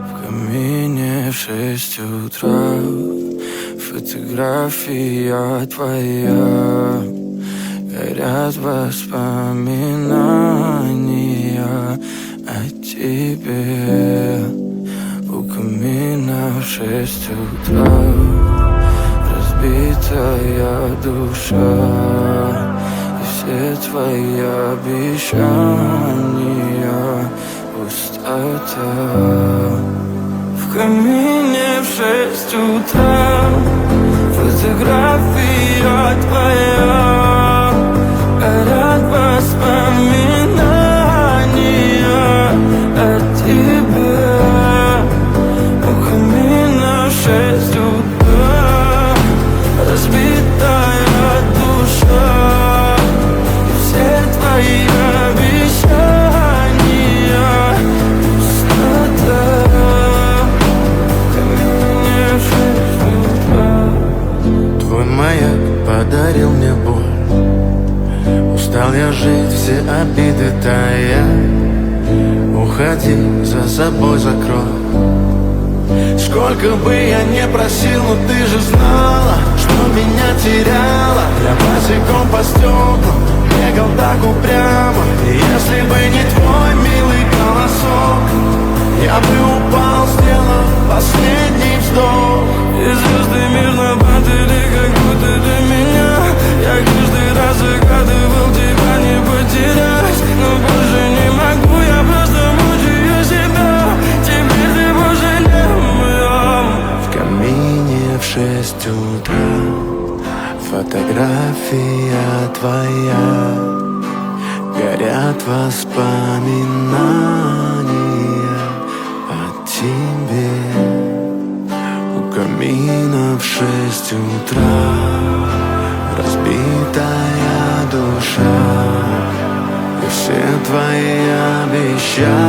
В камине в 6 утра фотография твоя. Горят воспоминания о тебе. У камина в 6 утра разбитая душа, и все твои обещания пустота. В камине в 6 утра фотография твоя. Горят воспоминания о тебе. У камина в 6 утра разбитая душа, и все твои обещания пустота. В камине в 6 утра. Твой маяк подарил мне боль. Устал я жить, все обиды тая. Уходи, за собой закрой. Сколько бы я не просил, но ты же знала, что меня теряла. Я босиком по стеклам бегал так упрямо. И если бы не твой милый голосок, я бы упал, сделав последний вздох. И звезды мирно падали, как будто для меня. Я каждый раз загадывал тебя не потерять, но больше не могу, я просто мучаю себя. Теперь ты больше не моя. В камине в 6 утра фотография твоя. Горят воспоминания о тебе. У камина в 6 утра разбитая душа, и все твои обещания